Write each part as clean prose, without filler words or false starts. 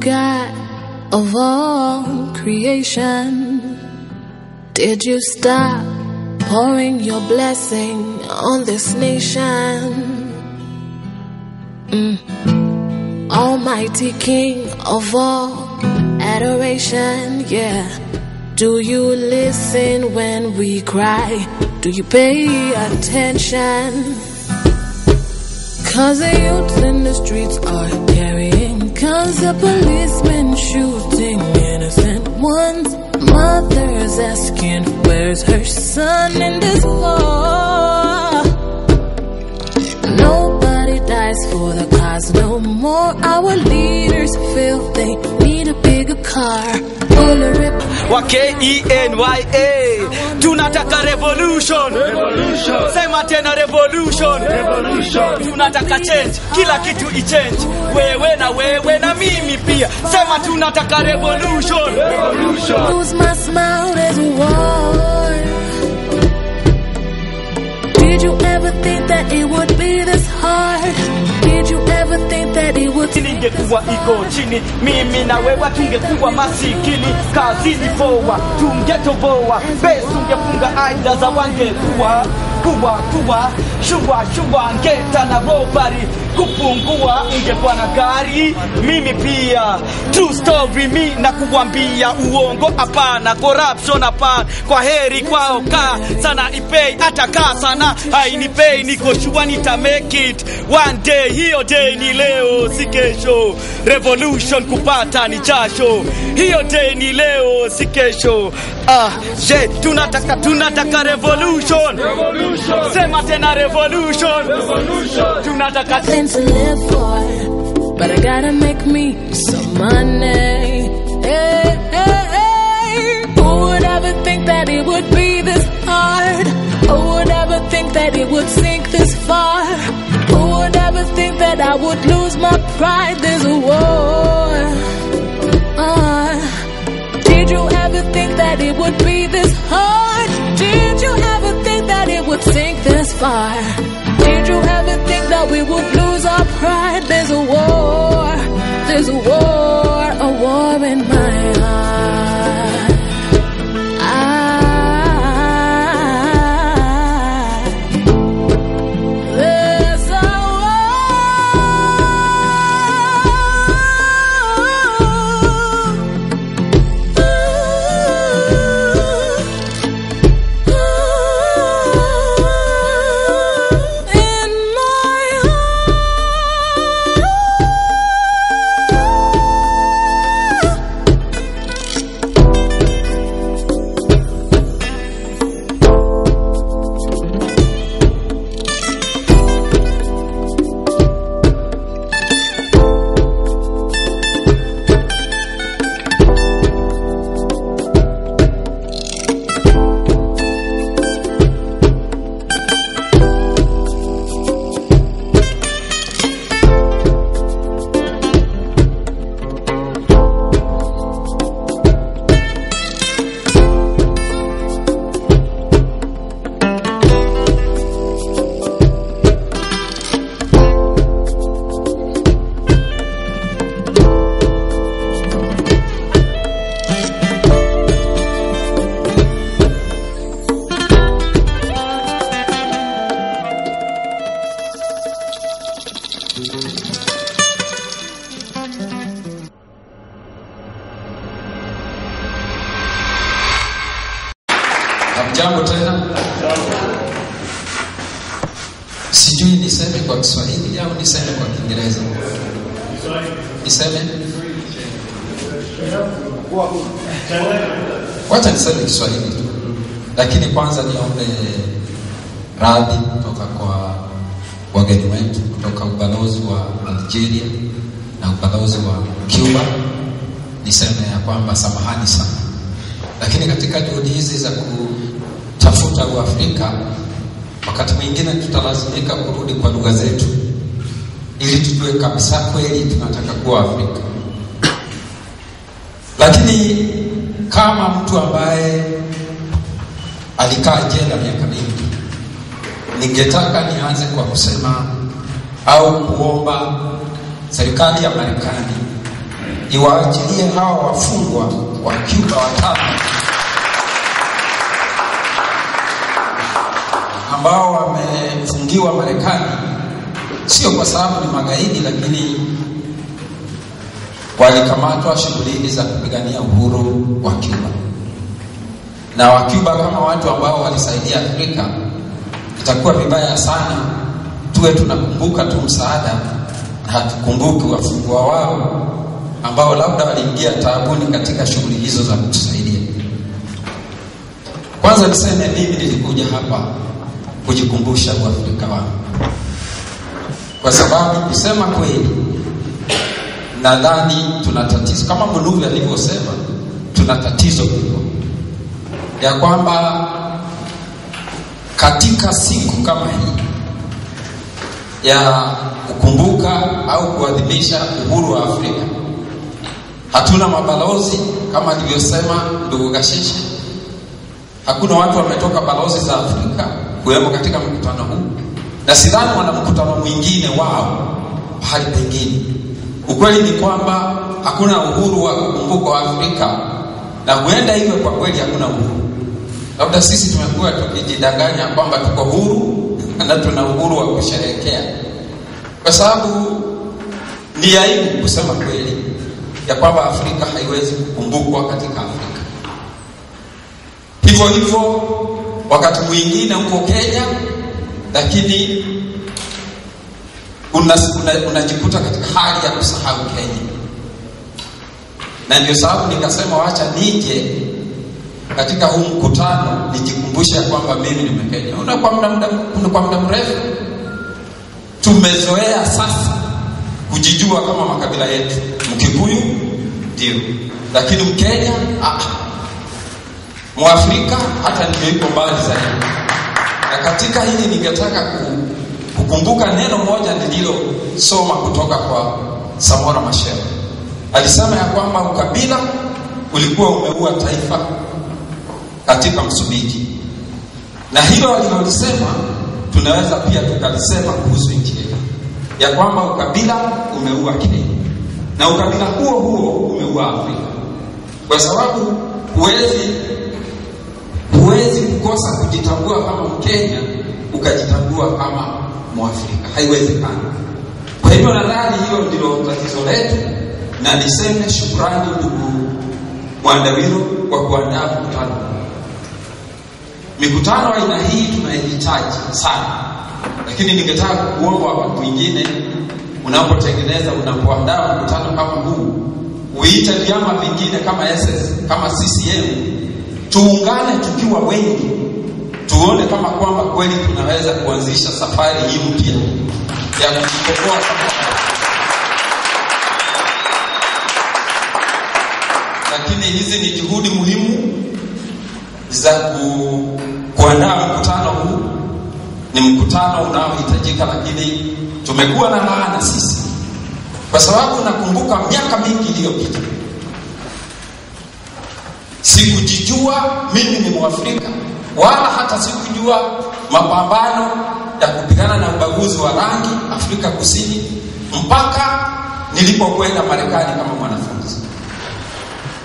God of all creation, did you stop pouring your blessing on this nation? Almighty King of all adoration, yeah. Do you listen when we cry? Do you pay attention? 'Cause the youths in the streets are carrying guns, the policemen shooting innocent ones, mothers asking where's her son in this war. Nobody dies for the cause no more. Our leaders feel they need a bigger car. K-E-N-Y-A. Tunataka revolution. Sema tena revolution. Tunataka change. Kila kitu i-change. Wewe na mimi pia. Sema tunataka revolution. Lose my smile, there's a war. Did you ever think that it would be this hard? Did you ever think that it would... Ningekuwa iko chini, mimi na wewe tungekuwa masikini. Kazini fowa, tungetoboa. Base tungefunga aida za wangekuwa. Kuwa shua ngeta na robari. Kupungua ungekuwa na gari. Mimi pia true story, mi na kuambia uongo hapana. Corruption hapana. Kwa heri kwao ka sana ipei ataka sana hainipei. Niko sure nita make it one day. Hiyo day ni leo si kesho. Revolution kupata ni jasho. Hiyo day ni leo si kesho. Tunataka revolution. Sema tena revolution. Tunataka to live for, but I gotta make me some money. Hey, hey, hey. Who would ever think that it would be this hard? Who would ever think that it would sink this far? Who would ever think that I would lose my pride? There's a war. Did you ever think that it would be this hard? Did you ever think that it would sink this far? Did you ever think that we would lose our pride? There's a war in my heart. There's a Jambo tena. Sijui niseme kwa Kiswahili au niseme kwa Kiingereza. Niseme? Wacha niseme Kiswahili tu. Lakini kwanza niombe radhi kutoka kwa wageni wetu kutoka ubalozi wa Algeria na ubalozi wa Cuba. Niseme ya kwamba samahani sana. Lakini katika juhudi hizi za kutafuta Uafrika, wakati mwingine tutalazimika kurudi kwa lugha zetu ili tujue kabisa kweli tunataka kuwa Afrika. Lakini kama mtu ambaye alikaa jela miaka mingi, ningetaka nianze kwa kusema au kuomba serikali ya Marekani iwaachilie hawa wafungwa wa Cuba watatu ambao wamefungiwa Marekani, sio kwa sababu ni magaidi, lakini walikamatwa shughuli za kupigania uhuru wa Cuba. Na wa Cuba kama watu ambao walisaidia Afrika, itakuwa vibaya sana tuwe tunakumbuka tu msaada na hatukumbuki wafungwa wao ambao labda waliingia taabuni katika shughuli hizo za kutusaidia. Kwanza niseme mimi nilikuja hapa kujikumbusha Uafrika wangu, kwa sababu kusema kweli nadhani tuna tatizo, kama Mnuvi alivyosema, tuna tatizo kubwa ya kwamba katika siku kama hii ya kukumbuka au kuadhimisha uhuru wa Afrika, hatuna mabalozi kama alivyosema ndugu Gashishi. Hakuna watu wametoka balozi za Afrika kuwemo katika mkutano huu, na sidhani wana mkutano mwingine wao pahali pengine. Ukweli ni kwamba hakuna uhuru wa kukumbuka wa Afrika, na huenda iwe kwa kweli hakuna uhuru. Labda sisi tumekuwa tukijidanganya kwamba tuko huru na tuna uhuru wa kusherehekea, kwa sababu ni aibu kusema kweli ya kwamba Afrika haiwezi kukumbukwa katika Afrika. Hivyo hivyo wakati mwingine huko Kenya, lakini unajikuta katika hali ya kusahau Kenya. Na ndio sababu nikasema wacha nije katika huu mkutano nijikumbushe kwamba mimi ni Mkenya. Kwa muda mrefu tumezoea sasa kujijua kama makabila yetu. Mkikuyu ndio, lakini Mkenya Mwafrika hata ndio iko mbali zaidi. Na katika hili ningetaka kukumbuka neno moja nililosoma kutoka kwa Samora Machel. Alisema ya kwamba ukabila ulikuwa umeua taifa katika Msumbiji. Na hilo alilolisema tunaweza pia tukalisema kuhusu nchi yetu, ya kwamba ukabila umeua Kenya, na ukabila huo umeua Afrika. Kwa sababu huwezi kukosa kujitambua kama Mkenya ukajitambua kama Mwafrika, haiwezekani. Kwa hivyo nadhani hiyo ndilo tatizo letu, na niseme shukrani ndugu Mwandawiro kwa kuandaa mkutano. Mikutano aina hii tunahitaji sana, lakini ningetaka kuomba watu wengine, unapoandaa mkutano kama huu, uite vyama vingine kama SS, kama CCM, tuungane tukiwa wengi, tuone kama kwamba kweli tunaweza kuanzisha safari hii mpya ya kujikomboa. Lakini hizi ni juhudi muhimu za kuandaa mkutano huu. Ni mkutano unaohitajika, lakini tumekuwa na laana sisi, kwa sababu nakumbuka miaka mingi iliyopita sikujijua mimi ni Mwafrika, wala hata sikujua mapambano ya kupigana na ubaguzi wa rangi Afrika Kusini, mpaka nilipokwenda Marekani kama mwanafunzi.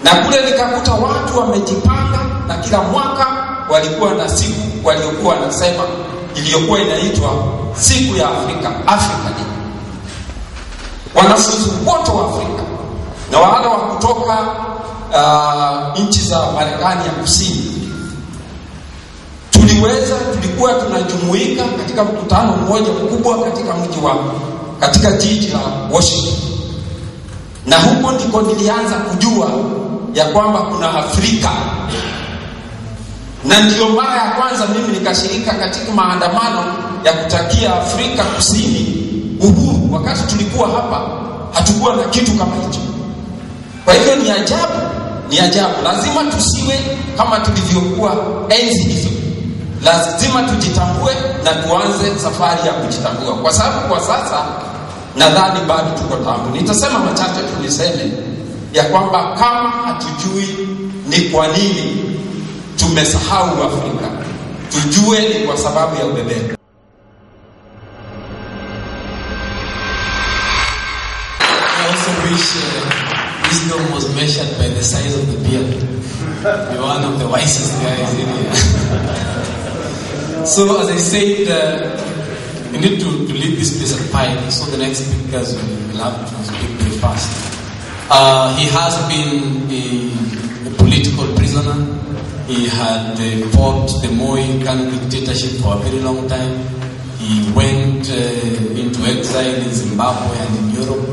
Na kule nikakuta watu wamejipanga, na kila mwaka walikuwa na siku waliokuwa nasema, iliyokuwa inaitwa siku ya Afrika, Africa Day. Wanafunzi wote wa Afrika na wale wa kutoka nchi za Marekani ya Kusini tulikuwa tunajumuika katika mkutano mmoja mkubwa katika jiji la Washington. Na huko ndiko nilianza kujua ya kwamba kuna Afrika. Na ndio mara ya kwanza mimi nikashirika katika maandamano ya kutakia Afrika Kusini uhuru. Wakati tulikuwa hapa hatukuwa na kitu kama hicho. Kwa hivyo ni ajabu. Lazima tusiwe kama tulivyokuwa enzi hizo. Lazima tujitambue na tuanze safari ya kujitambua, kwa sababu kwa sasa nadhani bado tuko tambu. Nitasema machache tu, niseme ya kwamba kama hatujui ni kwa nini tumesahau Afrika, tujue ni kwa sababu ya ubeberu. I also wish wisdom was measured by the size of the beard. You're one of the wisest guys in here. So as I said, we need to leave this place at 5, so the next speakers will have to speak very fast. He has been a political prisoner. He had fought the Moi dictatorship for a very long time. He went into exile in Zimbabwe and in Europe.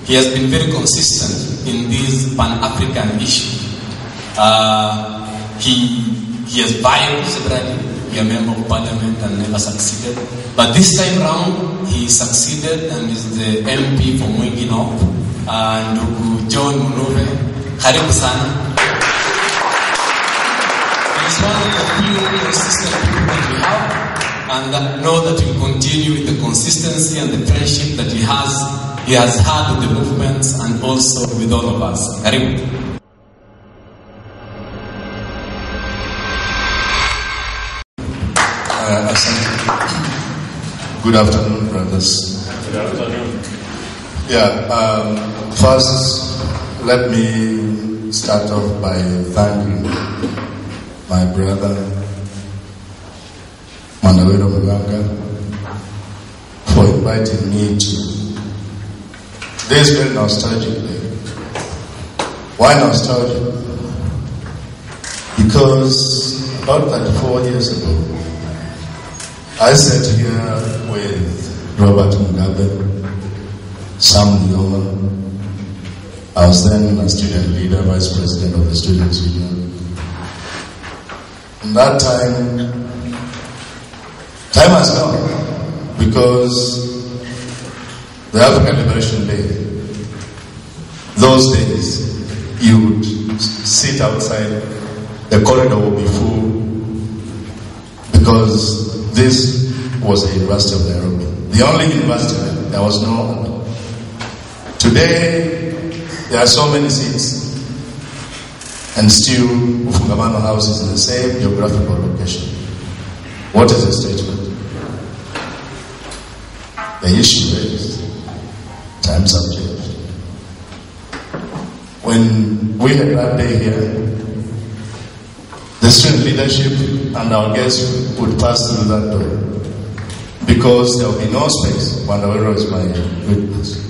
He has been very consistent in this Pan-African issue. He has vied severally, be a member of parliament and never succeeded. But this time round, he succeeded and is the MP for Mwingi North. Ndugu John Munuve, karibu sana. He's one of the few consistent people that we have, and that know that we'll continue with the consistency and the friendship that he has had with the movements and also with all of us. Karibu. Good afternoon, brothers. Good afternoon. First, let me start off by thanking my brother, Mandawero Muganga, for inviting me to this very nostalgic day. Why nostalgic? Because about 34 years ago, I sat here with Robert Mugabe, Sam Nujoma. I was then a student leader, vice president of the Students' Union. In that time has gone, because the African Liberation Day, those days, you would sit outside, the corridor would be full, because this was the University of Nairobi. The only university there was no other. Today, there are so many seats, and still Ufungamano House is in the same geographical location. What is the statement? The issue is, times have changed. When we had that day here, the student leadership and our guests would pass through that door, because there will be no space. Mandawero is my witness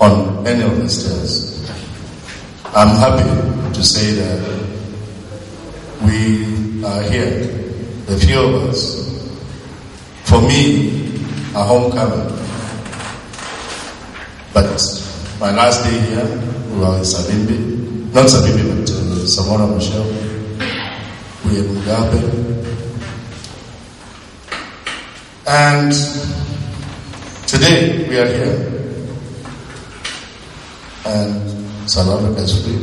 on any of the stairs. I'm happy to say that we are here, the few of us. For me, a homecoming. But my last day here, we were in Savimbi, not Savimbi, but Samora Michelle. We had Mugabe. And today we are here. And South Africa is free.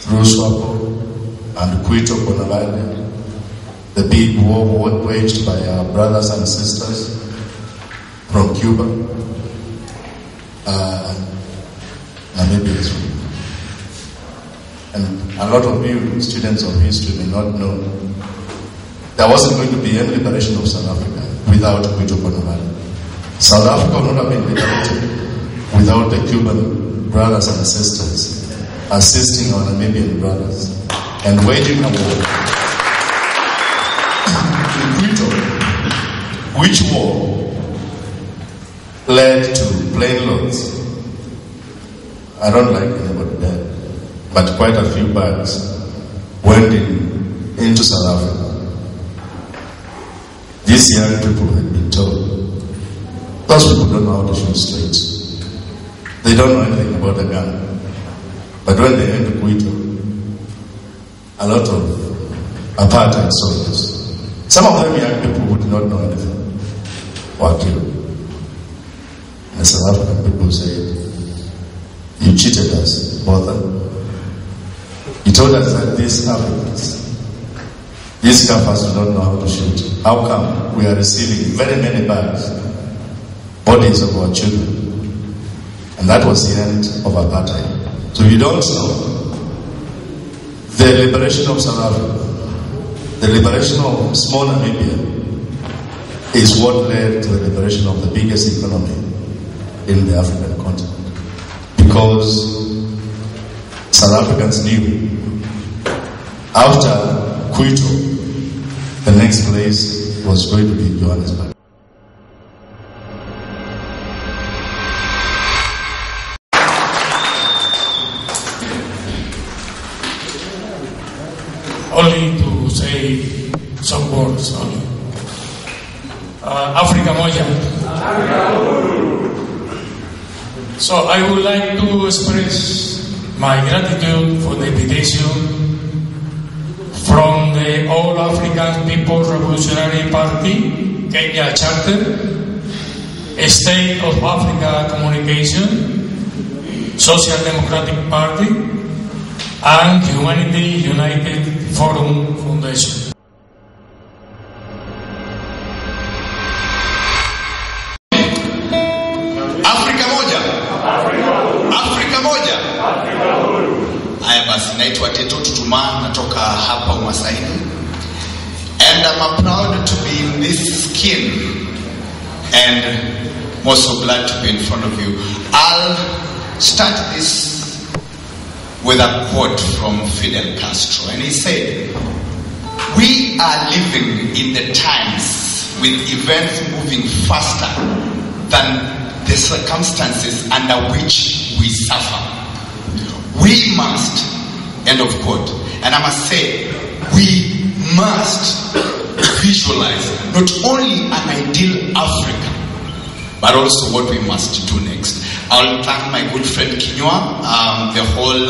Through SWAPO and Quito, Bonavide, the big war waged by our brothers and sisters from Cuba, Namibia is free. And a lot of you, students of history, may not know there wasn't going to be any liberation of South Africa without Quito Bonavide. South Africa would not have been liberated without the Cuban brothers and sisters assisting our Namibian brothers and waging a war in Quito, which war led to plane loads. I don't like anybody there, but quite a few bags went into South Africa. These young people had been told, those people don't know how to shoot straight. They don't know anything about a gun. But when they enter Quito, a lot of apartheid soldiers, some of them young people who did not know anything, were killed. The South African people said, you cheated us, brother. You told us that these Africans, these Kaffers do not know how to shoot. How come we are receiving very many bodies of our children? And that was the end of apartheid. So you don't know, the liberation of South Africa, the liberation of small Namibia, is what led to the liberation of the biggest economy in the African continent. because South Africans knew after Quito, the next place was going to be Johannesburg. Only to say some words only. Africa Moja. So I would like to express my gratitude for the invitation from the All African People's Revolutionary Party, Kenya Charter, State of Africa Communication, Social Democratic Party, and Humanity United Forum Foundation. Afrika moja. Afrika moja. Haya basi, naitwa Teto Tutuma, natoka hapa Umasaini. And I'm proud to be in this skin and most so glad to be in front of you. I'll start this with a quote from Fidel Castro, and he said, "We are living in the times with events moving faster than the circumstances under which we suffer. We must," end of quote. And I must say, we must visualize not only an ideal Africa, but also what we must do next. I'll thank my good friend Kinywa, the whole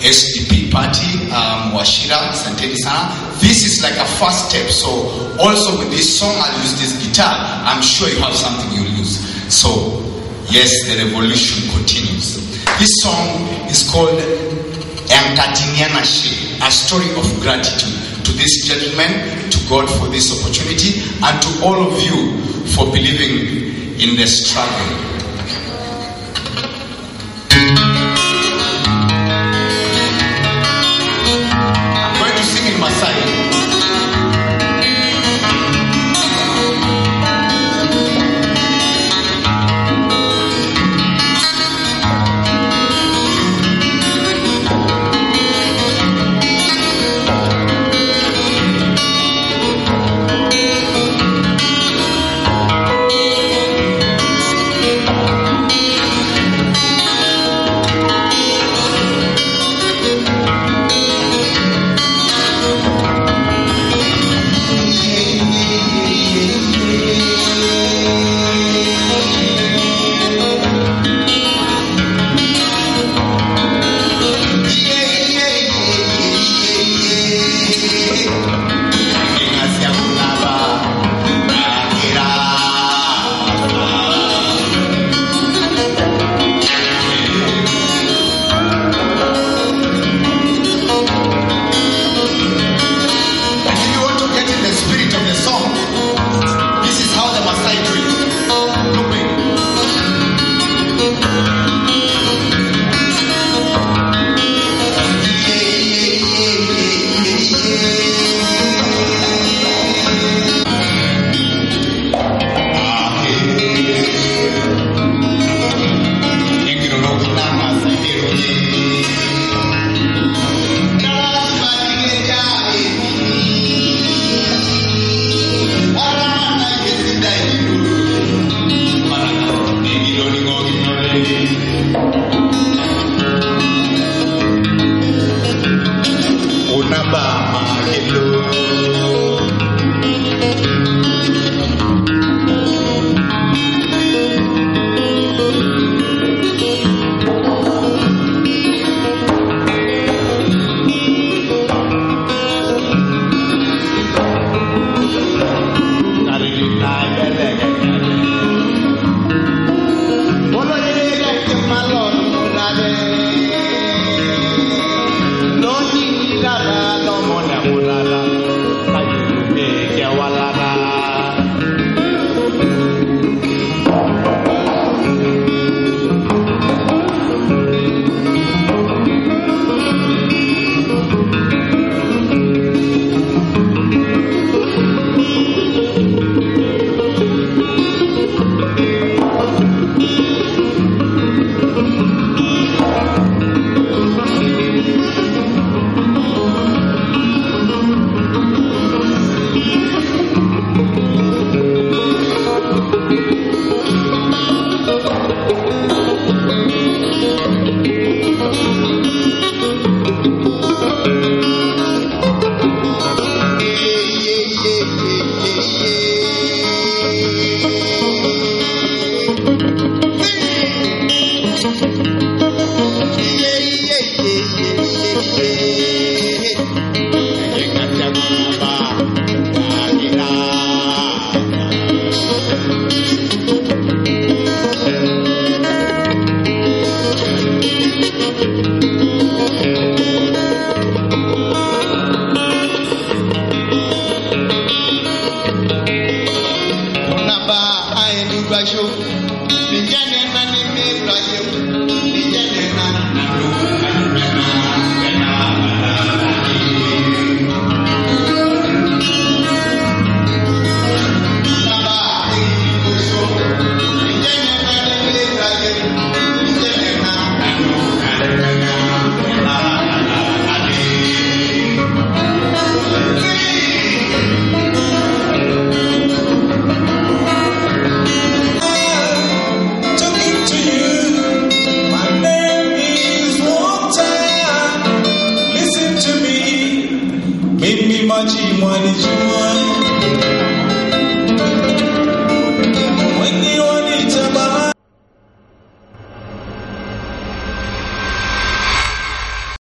SDP party, Washira, Santeni Sana. This is like a first step. So also with this song, I'll use this guitar. I'm sure you have something you'll use. So yes, the revolution continues. This song is called Enkatiniana She, a story of gratitude to this gentleman, to God for this opportunity, and to all of you for believing in the struggle. I'm going to sing in Masai.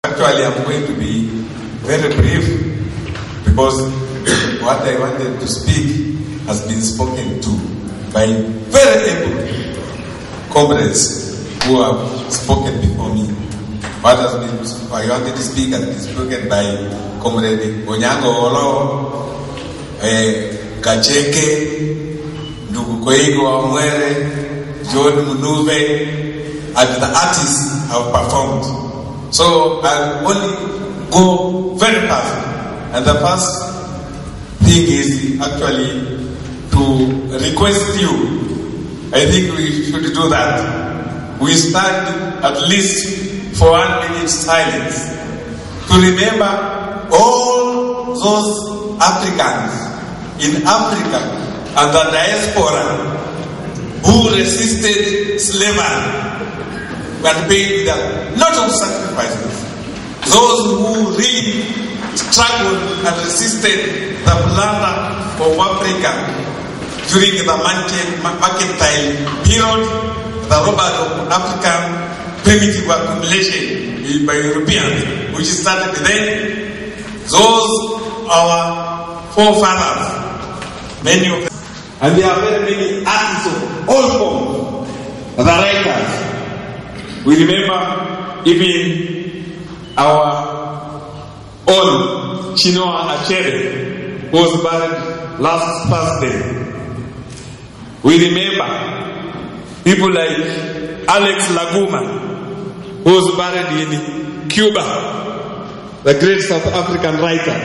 Actually, I'm going to be very brief because what I wanted to speak has been spoken to by very able comrades who have spoken before me. What has been I wanted to speak has been spoken by Comrade Onyango Olo, Kacheke, Ndugukoigo Amwere, John Munuve, and the artists have performed. So I'll only go very fast. And the first thing is actually to request you. I think we should do that. We stand at least for 1 minute silence to remember all those Africans in Africa and the diaspora who resisted slavery and paid a lot of sacrifices. Those who really struggled and resisted the plunder of Africa during the mercantile period, the robbery of African primitive accumulation by Europeans, which started then. Those our forefathers, many of them, and there are very many artists of all forms, the writers. We remember even our own Chinua Achebe, who was buried last Thursday. We remember people like Alex Laguma, who was buried in Cuba, the great South African writer.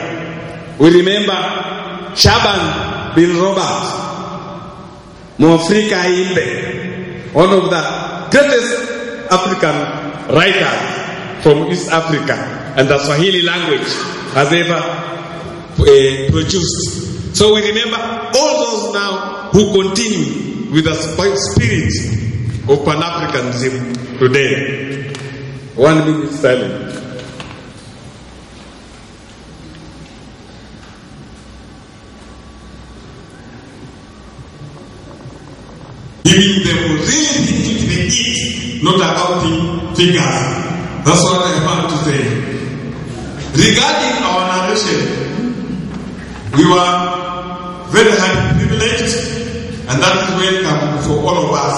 We remember Shaban bin Robert, Mwafrika Imbe, one of the greatest African writers from East Africa and the Swahili language has ever produced. So we remember all those now who continue with the spirit of Pan-Africanism today. 1 minute silence. Giving them really into the heat, not accounting figures. That's what I want to say. Regarding our narration, we were very highly privileged, and that is welcome for all of us.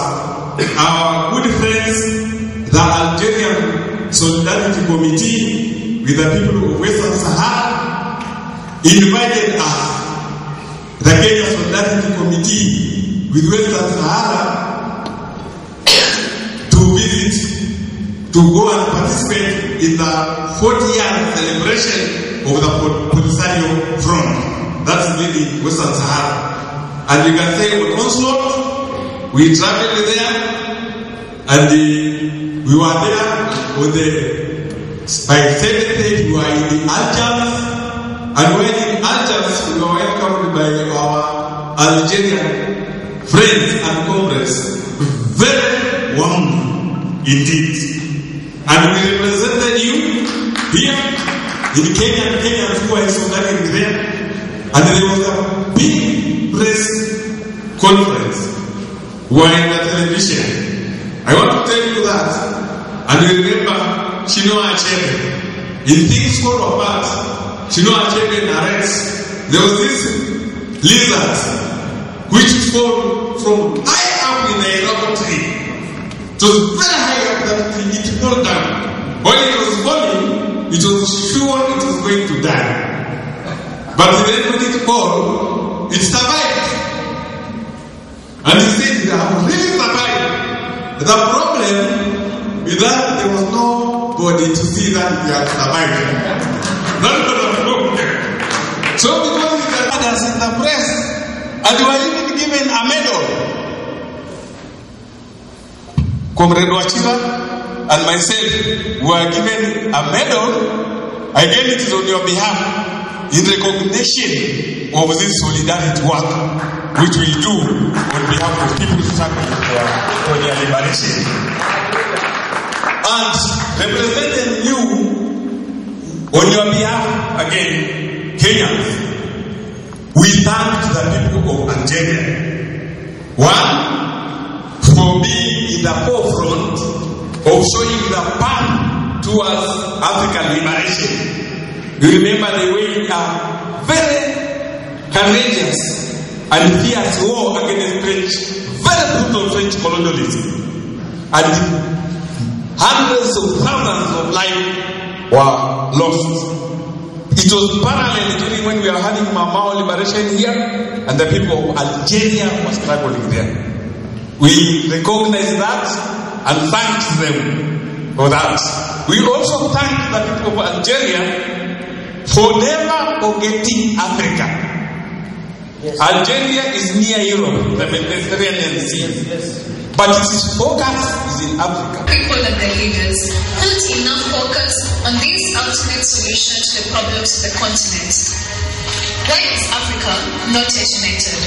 Our good friends, the Algerian Solidarity Committee with the people of Western Sahara, invited us, the Kenya Solidarity Committee with Western Sahara, to visit, to go and participate in the 40-year celebration of the Polisario Front. That's really Western Sahara. And you can say on Onslaught, we traveled there, and we were there with by 7th we were in the Algiers, and when in Algiers, we were welcomed by our Algerian friends and comrades very warmly indeed. And we represented you here in Kenya. Kenyans who were organizing there, and there was a big press conference. We were in the television. I want to tell you that, and you remember Chinua Achebe. In things fall apart, Chinua Achebe narrates there was this lizard which fall from high up in a rubber tree. It was very high up that tree, it fell down. When it was falling, it was sure it was going to die. But then when it fell, it survived. And he said, I have really survived. The problem is that there was nobody to see that he had survived. That's not a problem. So because it was in the press, and they were even given a medal. Comrade Wachira and myself were given a medal. Again, it is on your behalf in recognition of this solidarity work which we do on behalf of people struggling for their liberation. And representing you on your behalf again, Kenyans, we thank the people of Algeria. One, for being in the forefront of showing the path towards African liberation. You remember they were very courageous and fierce war against French, very brutal French colonialism. And hundreds of thousands of lives were lost. It was parallel during when we were having Mamao liberation here, and the people of Algeria were struggling there. We recognize that and thank them for that. We also thank the people of Algeria for never forgetting Africa. Yes. Algeria is near Europe, the Mediterranean Sea. Yes. But its focus is in Africa. People and their leaders put enough focus on this ultimate solution to the problems of the continent. Why is Africa not yet united?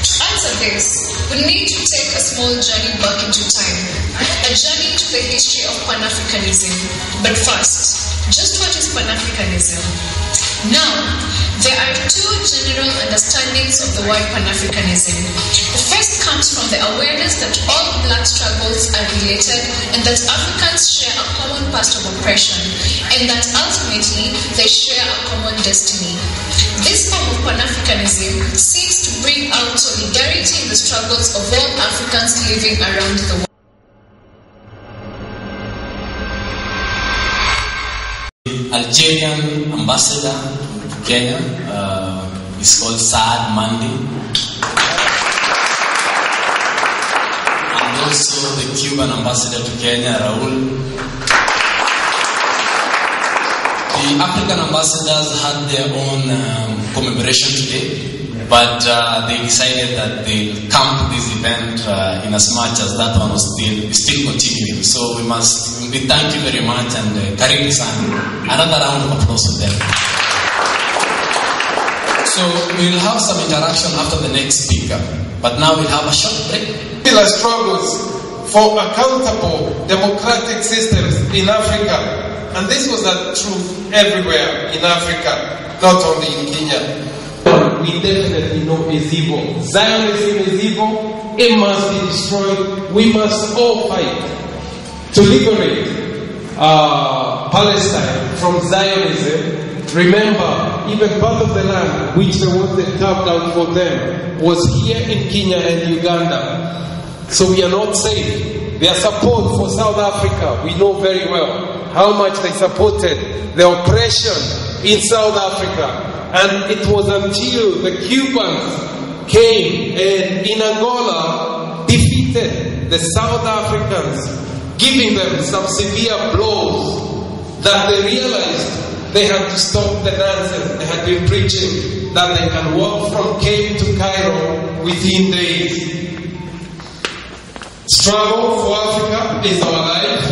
To answer this, we need to take a small journey back into time, a journey to the history of Pan-Africanism. But first, just what is Pan-Africanism? Now, there are two general understandings of the word Pan-Africanism. The first comes from the awareness that all black struggles are related and that Africans share a common past of oppression and that ultimately they share a common destiny. This form of Pan-Africanism seeks to bring out solidarity in the struggles of all Africans living around the world. Algerian ambassador to Kenya is called Saad Mandi, and also the Cuban ambassador to Kenya, Raul. The African ambassadors had their own commemoration today, but they decided that they'll come to this event in as much as that one was still continuing. So we thank you very much, and karibu sana. Another round of applause for them. So we'll have some interaction after the next speaker, but now we'll have a short break. Popular struggles for accountable democratic systems in Africa. And this was a truth everywhere in Africa, not only in Kenya. We definitely know is evil. Zionism is evil. It must be destroyed. We must all fight to liberate Palestine from Zionism. Remember, even part of the land which they wanted carved out for them was here in Kenya and Uganda. So we are not safe. Their support for South Africa, we know very well how much they supported the oppression in South Africa. And it was until the Cubans came and in Angola defeated the South Africans, giving them some severe blows, that they realized they had to stop the nonsense they had been preaching, that they can walk from Cape to Cairo within days. Struggle for Africa is our life.